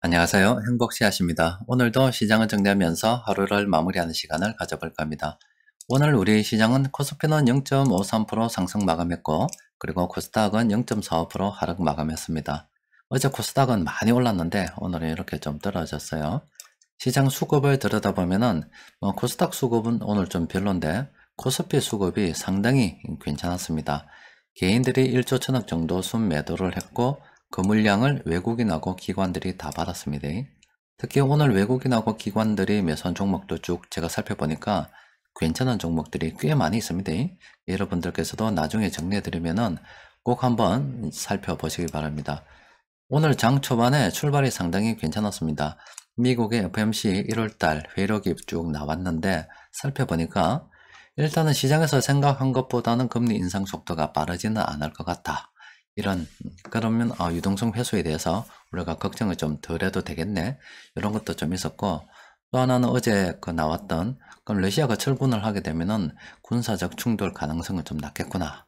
안녕하세요. 행복씨앗입니다. 오늘도 시장을 정리하면서 하루를 마무리하는 시간을 가져볼까 합니다. 오늘 우리 시장은 코스피는 0.53% 상승 마감했고, 그리고 코스닥은 0.45% 하락 마감했습니다. 어제 코스닥은 많이 올랐는데 오늘은 이렇게 좀 떨어졌어요. 시장 수급을 들여다보면은 코스닥 수급은 오늘 좀 별론데 코스피 수급이 상당히 괜찮았습니다. 개인들이 1조 천억 정도 순매도를 했고, 그 물량을 외국인하고 기관들이 다 받았습니다. 특히 오늘 외국인하고 기관들이 매수한 종목도 쭉 제가 살펴보니까 괜찮은 종목들이 꽤 많이 있습니다. 여러분들께서도 나중에 정리해드리면은 꼭 한번 살펴보시기 바랍니다. 오늘 장 초반에 출발이 상당히 괜찮았습니다. 미국의 FOMC 1월달 회의록이 쭉 나왔는데 살펴보니까 일단은 시장에서 생각한 것보다는 금리 인상 속도가 빠르지는 않을 것 같다. 그러면 유동성 회수에 대해서 우리가 걱정을 좀 덜 해도 되겠네. 이런 것도 좀 있었고, 또 하나는 어제 나왔던, 그럼 러시아가 철군을 하게 되면은 군사적 충돌 가능성은 좀 낮겠구나.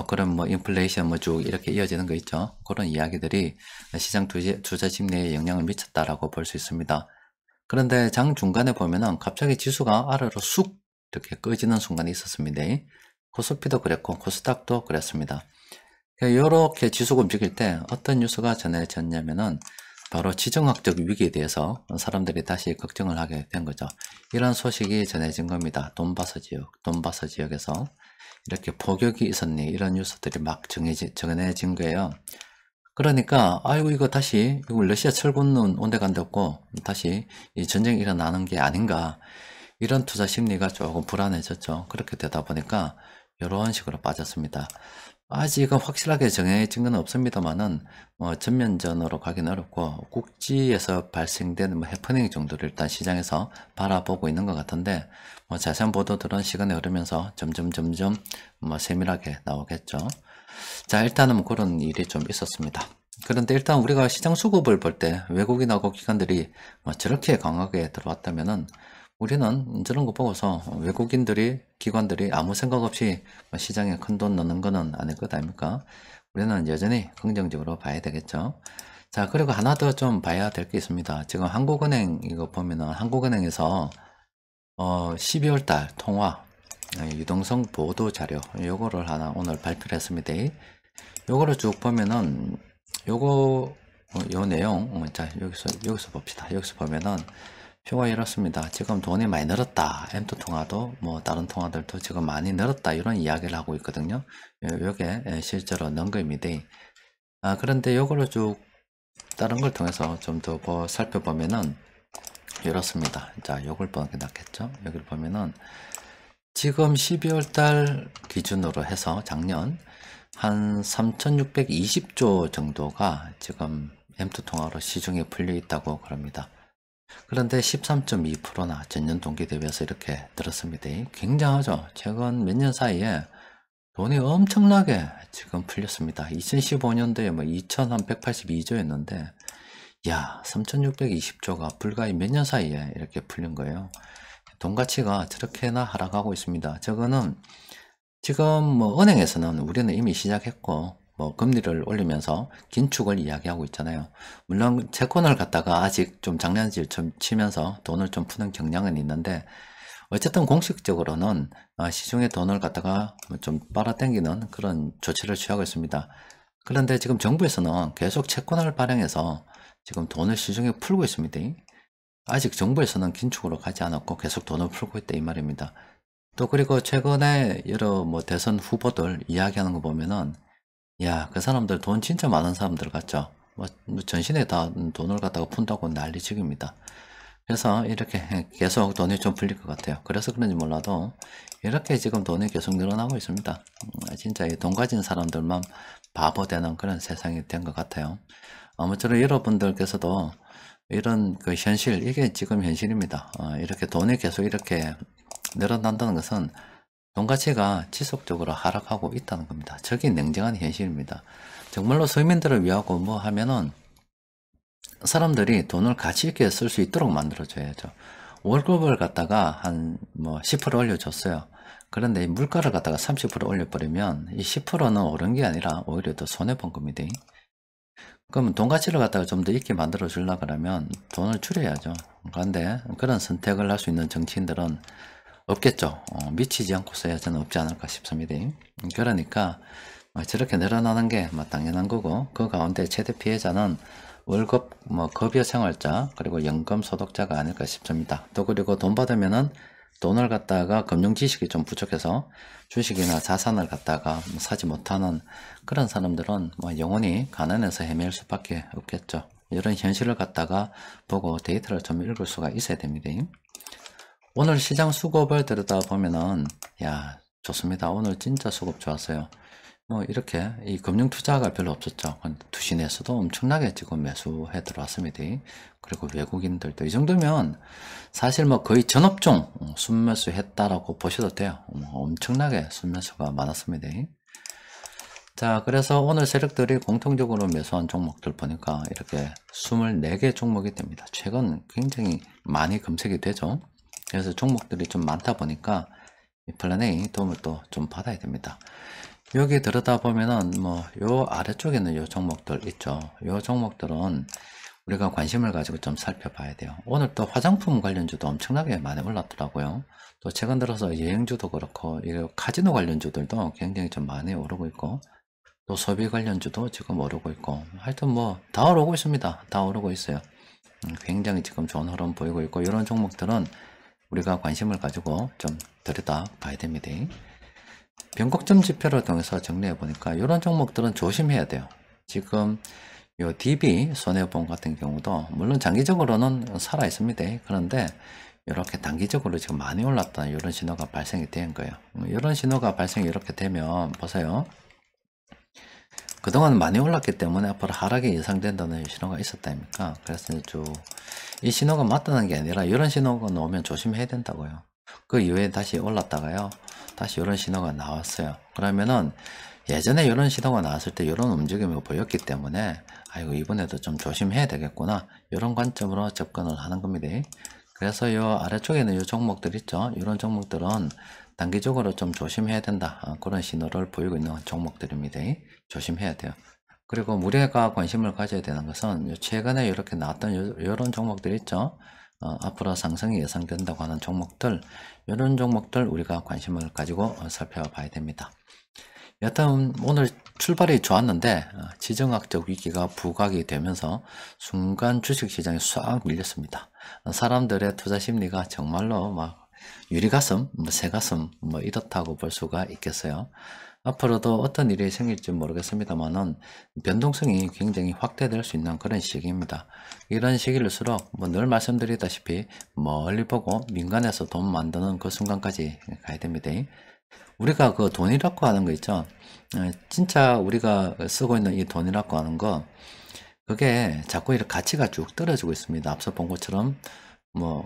그럼 인플레이션 쭉 이렇게 이어지는 거 있죠. 그런 이야기들이 시장 투자 심리에 영향을 미쳤다라고 볼 수 있습니다. 그런데 장 중간에 보면은 갑자기 지수가 아래로 쑥 이렇게 꺼지는 순간이 있었습니다. 코스피도 그랬고 코스닥도 그랬습니다. 이렇게 지수가 움직일 때 어떤 뉴스가 전해졌냐면은 바로 지정학적 위기에 대해서 사람들이 다시 걱정을 하게 된 거죠. 이런 소식이 전해진 겁니다. 돈바스 지역에서 이렇게 포격이 있었니, 이런 뉴스들이 막 전해진 거예요. 그러니까 아이고 이거 다시 이거 러시아 철군은 온데간데 없고 다시 이 전쟁이 일어나는 게 아닌가, 이런 투자 심리가 조금 불안해졌죠. 그렇게 되다 보니까 이런 식으로 빠졌습니다. 아직은 확실하게 정해진 건 없습니다만은 전면전으로 가긴 어렵고 국지에서 발생된 해프닝 정도를 일단 시장에서 바라보고 있는 것 같은데, 자세한 보도들은 시간이 흐르면서 점점 세밀하게 나오겠죠. 자, 일단은 그런 일이 좀 있었습니다. 그런데 일단 우리가 시장 수급을 볼 때 외국인하고 기관들이 저렇게 강하게 들어왔다면은 우리는 저런 거 보고서 외국인들이, 기관들이 아무 생각 없이 시장에 큰 돈 넣는 거는 아닐 것 아닙니까? 우리는 여전히 긍정적으로 봐야 되겠죠. 자, 그리고 하나 더 좀 봐야 될 게 있습니다. 지금 한국은행 이거 보면은 한국은행에서 12월 달 통화 유동성 보도 자료 요거를 하나 오늘 발표를 했습니다. 요거를 쭉 보면은 요 내용 자 여기서 봅시다. 여기서 보면은 표가 이렇습니다. 지금 돈이 많이 늘었다. M2 통화도 다른 통화들도 지금 많이 늘었다. 이런 이야기를 하고 있거든요. 요게 실제로 넣은 거입니다. 그런데 요거를 쭉 다른 걸 통해서 좀 더 살펴보면은 이렇습니다. 자, 요걸 보는 게 낫겠죠? 여기를 보면은 지금 12월 달 기준으로 해서 작년 한 3,620조 정도가 지금 M2 통화로 시중에 풀려 있다고 그럽니다. 그런데 13.2%나 전년 동기 대비해서 이렇게 늘었습니다. 굉장하죠. 최근 몇 년 사이에 돈이 엄청나게 지금 풀렸습니다. 2015년도에 2,182조였는데 야, 3,620조가 불과 몇 년 사이에 이렇게 풀린 거예요. 돈 가치가 저렇게나 하락하고 있습니다. 저거는 지금 은행에서는 우리는 이미 시작했고 금리를 올리면서 긴축을 이야기하고 있잖아요. 물론 채권을 갖다가 아직 좀 장난질 좀 치면서 돈을 좀 푸는 경향은 있는데, 어쨌든 공식적으로는 시중에 돈을 갖다가 좀 빨아당기는 그런 조치를 취하고 있습니다. 그런데 지금 정부에서는 계속 채권을 발행해서 지금 돈을 시중에 풀고 있습니다. 아직 정부에서는 긴축으로 가지 않았고 계속 돈을 풀고 있다 이 말입니다. 또 그리고 최근에 여러 대선 후보들 이야기하는 거 보면은 야, 그 사람들 돈 진짜 많은 사람들 같죠? 전신에 다 돈을 갖다가 푼다고 난리치기입니다. 그래서 이렇게 계속 돈이 좀 풀릴 것 같아요. 그래서 그런지 몰라도 이렇게 지금 돈이 계속 늘어나고 있습니다. 진짜 돈 가진 사람들만 바보 되는 그런 세상이 된 것 같아요. 아무쪼록 여러분들께서도 이런 그 현실, 이게 지금 현실입니다. 이렇게 돈이 계속 이렇게 늘어난다는 것은 돈 가치가 지속적으로 하락하고 있다는 겁니다. 저게 냉정한 현실입니다. 정말로 서민들을 위하고 하면은 사람들이 돈을 가치 있게 쓸 수 있도록 만들어줘야죠. 월급을 갖다가 한 10% 올려줬어요. 그런데 이 물가를 갖다가 30% 올려버리면 이 10%는 오른 게 아니라 오히려 더 손해본 겁니다. 그러면 돈 가치를 갖다가 좀 더 있게 만들어 주려고 그러면 돈을 줄여야죠. 그런데 그런 선택을 할 수 있는 정치인들은 없겠죠. 미치지 않고서야 저는 없지 않을까 싶습니다. 그러니까 저렇게 늘어나는 게 당연한 거고, 그 가운데 최대 피해자는 월급, 급여 생활자, 그리고 연금 소득자가 아닐까 싶습니다. 또 그리고 돈 받으면은 돈을 갖다가 금융 지식이 좀 부족해서 주식이나 자산을 갖다가 사지 못하는 그런 사람들은 영원히 가난해서 헤맬 수밖에 없겠죠. 이런 현실을 갖다가 보고 데이터를 좀 읽을 수가 있어야 됩니다. 오늘 시장 수급을 들여다보면은, 야, 좋습니다. 오늘 진짜 수급 좋았어요. 이렇게 이 금융 투자가 별로 없었죠. 투신에서도 엄청나게 지금 매수해 들어왔습니다. 그리고 외국인들도 이 정도면 사실 거의 전업종 순매수 했다라고 보셔도 돼요. 엄청나게 순매수가 많았습니다. 자, 그래서 오늘 세력들이 공통적으로 매수한 종목들 보니까 이렇게 24개 종목이 됩니다. 최근 굉장히 많이 검색이 되죠. 그래서 종목들이 좀 많다 보니까 이 플랜 A 도움을 또 좀 받아야 됩니다. 여기 들여다 보면은 요 아래쪽에는 요 종목들 있죠. 요 종목들은 우리가 관심을 가지고 좀 살펴봐야 돼요. 오늘 또 화장품 관련주도 엄청나게 많이 올랐더라고요. 또 최근 들어서 여행주도 그렇고 이 카지노 관련주들도 굉장히 좀 많이 오르고 있고, 또 소비 관련주도 지금 오르고 있고, 하여튼 다 오르고 있습니다. 다 오르고 있어요. 굉장히 지금 좋은 흐름 보이고 있고, 이런 종목들은 우리가 관심을 가지고 좀 들여다 봐야 됩니다. 변곡점 지표를 통해서 정리해 보니까 이런 종목들은 조심해야 돼요. 지금 요 DB 손해보험 같은 경우도 물론 장기적으로는 살아 있습니다. 그런데 이렇게 단기적으로 지금 많이 올랐다는 이런 신호가 발생이 된 거예요. 이런 신호가 발생이 이렇게 되면 보세요. 그동안 많이 올랐기 때문에 앞으로 하락이 예상된다는 신호가 있었다니까. 그래서 이 신호가 맞다는 게 아니라 이런 신호가 나오면 조심해야 된다고요. 그 이후에 다시 올랐다가요, 다시 이런 신호가 나왔어요. 그러면은 예전에 이런 신호가 나왔을 때 이런 움직임이 보였기 때문에 아이고 이번에도 좀 조심해야 되겠구나, 이런 관점으로 접근을 하는 겁니다. 그래서 이 아래쪽에는 이 종목들 있죠. 이런 종목들은 단기적으로 좀 조심해야 된다, 그런 신호를 보이고 있는 종목들입니다. 조심해야 돼요. 그리고 우리가 관심을 가져야 되는 것은 최근에 이렇게 나왔던 이런 종목들 있죠. 앞으로 상승이 예상된다고 하는 종목들, 이런 종목들 우리가 관심을 가지고 살펴봐야 됩니다. 여튼 오늘 출발이 좋았는데 지정학적 위기가 부각이 되면서 순간 주식시장이 싹 밀렸습니다. 사람들의 투자 심리가 정말로 유리가슴, 새가슴 이렇다고 볼 수가 있겠어요. 앞으로도 어떤 일이 생길지 모르겠습니다만은 변동성이 굉장히 확대될 수 있는 그런 시기입니다. 이런 시기일수록 늘 말씀드리다시피 멀리 보고 민간에서 돈 만드는 그 순간까지 가야 됩니다. 우리가 그 돈이라고 하는 거 있죠. 진짜 우리가 쓰고 있는 이 돈이라고 하는 거, 그게 자꾸 이렇게 가치가 쭉 떨어지고 있습니다. 앞서 본 것처럼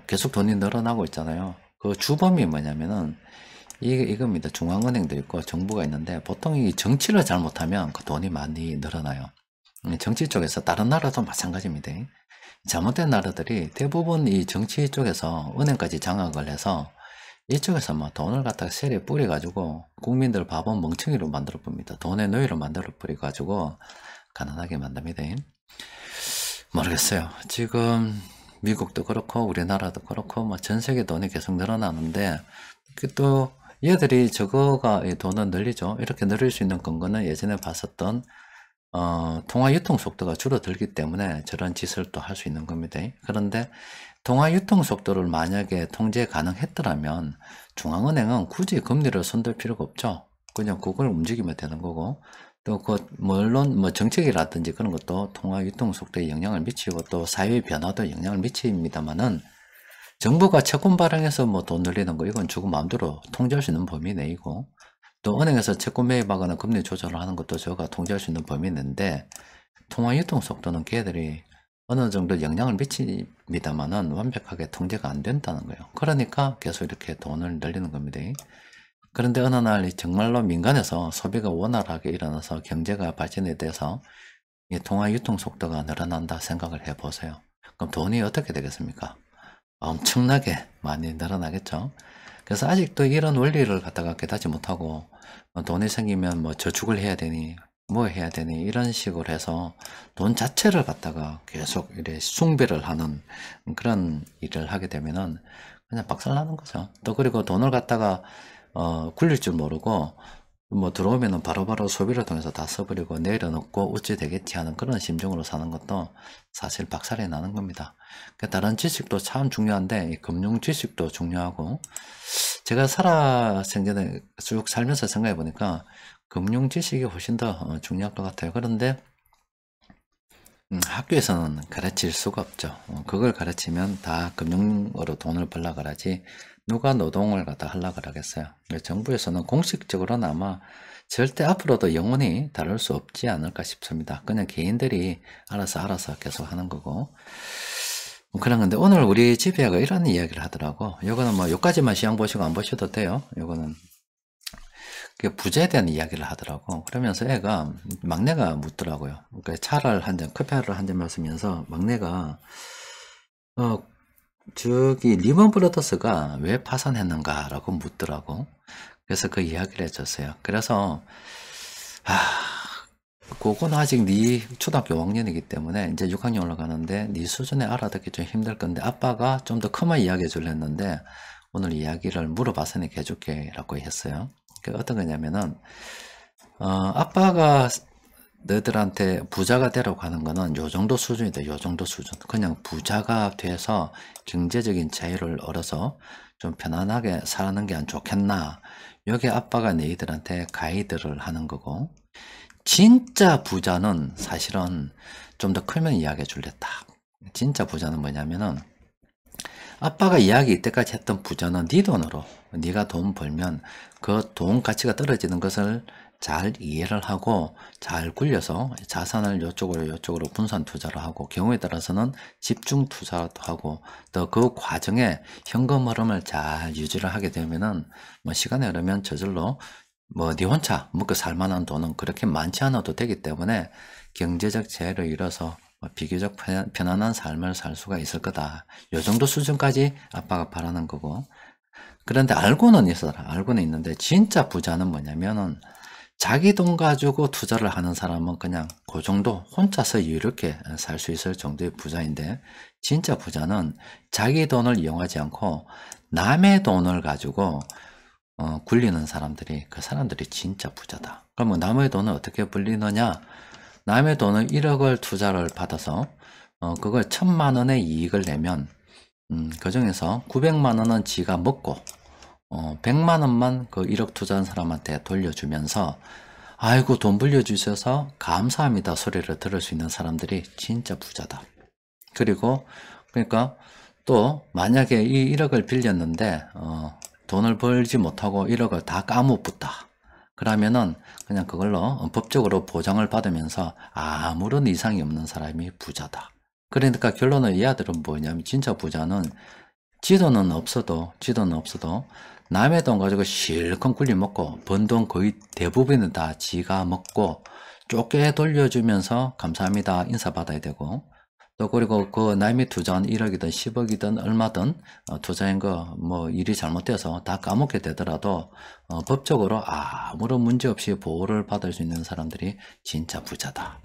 계속 돈이 늘어나고 있잖아요. 그 주범이 뭐냐면은 이겁니다. 중앙은행도 있고 정부가 있는데, 보통 이 정치를 잘못하면 그 돈이 많이 늘어나요. 정치 쪽에서 다른 나라도 마찬가지입니다. 잘못된 나라들이 대부분 이 정치 쪽에서 은행까지 장악을 해서 이쪽에서 돈을 갖다가 세례 뿌려가지고 국민들 바보 멍청이로 만들어 봅니다. 돈의 노예로 만들어 뿌려가지고 가난하게 만듭니다. 모르겠어요. 지금 미국도 그렇고 우리나라도 그렇고 전 세계 돈이 계속 늘어나는데, 또 얘들이 저거가 돈을 늘리죠. 이렇게 늘릴 수 있는 근거는 예전에 봤었던 통화 유통 속도가 줄어들기 때문에 저런 짓을 또 할 수 있는 겁니다. 그런데 통화 유통 속도를 만약에 통제 가능했더라면 중앙은행은 굳이 금리를 손댈 필요가 없죠. 그냥 그걸 움직이면 되는 거고, 또 물론 정책이라든지 그런 것도 통화 유통 속도에 영향을 미치고 또 사회 변화도 영향을 미칩니다만은, 정부가 채권 발행해서 돈 늘리는 거, 이건 주고 마음대로 통제할 수 있는 범위 내이고, 또 은행에서 채권 매입하거나 금리 조절을 하는 것도 저가 통제할 수 있는 범위 내인데, 통화 유통 속도는 걔들이 어느 정도 영향을 미칩니다만은 완벽하게 통제가 안 된다는 거예요. 그러니까 계속 이렇게 돈을 늘리는 겁니다. 그런데 어느 날 정말로 민간에서 소비가 원활하게 일어나서 경제가 발전이 돼서 이 통화 유통 속도가 늘어난다 생각을 해보세요. 그럼 돈이 어떻게 되겠습니까? 엄청나게 많이 늘어나겠죠. 그래서 아직도 이런 원리를 갖다가 깨닫지 못하고 돈이 생기면 저축을 해야 되니 뭐 해야 되니 이런 식으로 해서 돈 자체를 갖다가 계속 이래 숭배를 하는 그런 일을 하게 되면은 그냥 박살나는 거죠. 또 그리고 돈을 갖다가 굴릴 줄 모르고 뭐 들어오면은 바로바로 소비를 통해서 다 써버리고 내려놓고 어찌 되겠지 하는 그런 심정으로 사는 것도 사실 박살이 나는 겁니다. 다른 지식도 참 중요한데 이 금융 지식도 중요하고, 제가 생전에 쭉 살면서 생각해 보니까 금융 지식이 훨씬 더 중요할 것 같아요. 그런데 학교에서는 가르칠 수가 없죠. 그걸 가르치면 다 금융으로 돈을 벌라 그러지 누가 노동을 갖다 하려 그러겠어요. 정부에서는 공식적으로는 아마 절대 앞으로도 영원히 다룰 수 없지 않을까 싶습니다. 그냥 개인들이 알아서 계속 하는 거고 그런 건데, 오늘 우리 집애가 이런 이야기를 하더라고. 요거는 뭐 요까지만 시험 보시고 안 보셔도 돼요. 요거는 부자에 대한 이야기를 하더라고. 그러면서 애가, 막내가 묻더라고요. 그러니까 차를 한 잔, 커피를 한 잔 마시면서 막내가 저기 리먼 브러더스가 왜 파산했는가라고 묻더라고. 그래서 그 이야기를 해줬어요. 그래서 그건 아직 네 초등학교 5학년이기 때문에 이제 6학년 올라가는데 네 수준에 알아듣기 좀 힘들 건데 아빠가 좀 더 크면 이야기해 줄려 했는데 오늘 이야기를 물어봤으니까 해줄게 라고 했어요. 그 어떤 거냐면은 아빠가 너희들한테 부자가 되라고 하는 거는 요 정도 수준이다. 요 정도 수준. 그냥 부자가 돼서 경제적인 자유를 얻어서 좀 편안하게 사는 게 안 좋겠나. 여기 아빠가 너희들한테 가이드를 하는 거고, 진짜 부자는 사실은 좀 더 크면 이야기해 줄랬다. 진짜 부자는 뭐냐면은 아빠가 이야기 이때까지 했던 부자는 네 돈으로 네가 돈 벌면 그 돈 가치가 떨어지는 것을 잘 이해를 하고 잘 굴려서 자산을 요쪽으로 분산 투자를 하고, 경우에 따라서는 집중 투자도 하고, 또 그 과정에 현금 흐름을 잘 유지를 하게 되면은 뭐 시간이 흐르면 저절로 뭐 네 혼자 먹고 살만한 돈은 그렇게 많지 않아도 되기 때문에 경제적 자유를 잃어서 비교적 편안한 삶을 살 수가 있을 거다. 요 정도 수준까지 아빠가 바라는 거고. 그런데 알고는 있는데 진짜 부자는 뭐냐면은 자기 돈 가지고 투자를 하는 사람은 그냥 그 정도 혼자서 이렇게 살 수 있을 정도의 부자인데, 진짜 부자는 자기 돈을 이용하지 않고 남의 돈을 가지고 굴리는 사람들이, 그 사람들이 진짜 부자다. 그러면 남의 돈을 어떻게 불리느냐? 남의 돈을 1억을 투자를 받아서 그걸 1,000만 원의 이익을 내면 그 중에서 900만 원은 지가 먹고 100만 원만 그 1억 투자한 사람한테 돌려주면서 아이고 돈 불려주셔서 감사합니다 소리를 들을 수 있는 사람들이 진짜 부자다. 그리고 그러니까 또 만약에 이 1억을 빌렸는데 돈을 벌지 못하고 1억을 다 까먹었다. 그러면은 그냥 그걸로 법적으로 보장을 받으면서 아무런 이상이 없는 사람이 부자다. 그러니까 결론은 이 아들은 뭐냐면 진짜 부자는 지도는 없어도 남의 돈 가지고 실컷 굴려 먹고 번 돈 거의 대부분은 다 지가 먹고 좁게 돌려주면서 감사합니다 인사받아야 되고, 또 그리고 그 남이 투자한 1억이든 10억이든 얼마든 투자한 거 뭐 일이 잘못돼서 다 까먹게 되더라도 법적으로 아무런 문제 없이 보호를 받을 수 있는 사람들이 진짜 부자다.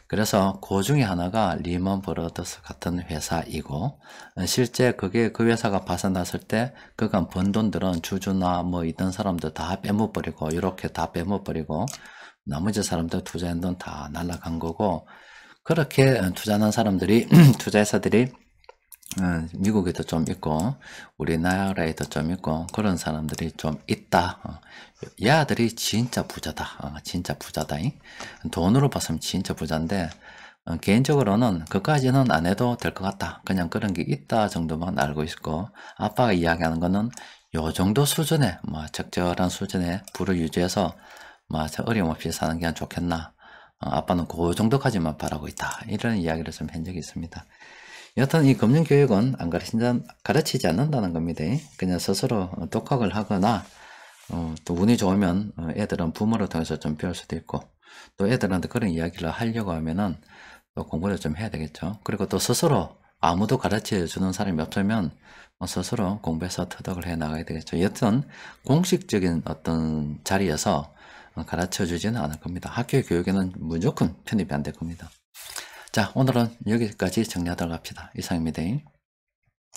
그래서 그 중에 하나가 리먼 브러더스 같은 회사이고, 실제 그게 그 회사가 파산났을 때 그간 번 돈들은 주주나 뭐 있던 사람들 다 빼먹어버리고, 이렇게 다 빼먹어버리고 나머지 사람들 투자한 돈 다 날라간 거고, 그렇게 투자하는 사람들이 투자회사들이 미국에도 좀 있고 우리나라에도 좀 있고 그런 사람들이 좀 있다. 이 아들이 진짜 부자다. 진짜 부자다. 돈으로 봤으면 진짜 부자인데 개인적으로는 그까지는 안 해도 될 것 같다. 그냥 그런 게 있다 정도만 알고 있고, 아빠가 이야기하는 거는 요 정도 수준에 뭐 적절한 수준에 부를 유지해서 뭐 어림없이 사는 게 좋겠나. 아빠는 그 정도까지만 바라고 있다. 이런 이야기를 좀 한 적이 있습니다. 여튼 이 금융교육은 안 가르치지 않는다는 겁니다. 그냥 스스로 독학을 하거나 또 운이 좋으면 애들은 부모를 통해서 좀 배울 수도 있고, 또 애들한테 그런 이야기를 하려고 하면은 또 공부를 좀 해야 되겠죠. 그리고 또 스스로 아무도 가르쳐 주는 사람이 없으면 스스로 공부해서 터득을 해 나가야 되겠죠. 여튼 공식적인 어떤 자리에서 가르쳐 주지는 않을 겁니다. 학교 교육에는 무조건 편입이 안 될 겁니다. 자, 오늘은 여기까지 정리하도록 합시다. 이상입니다.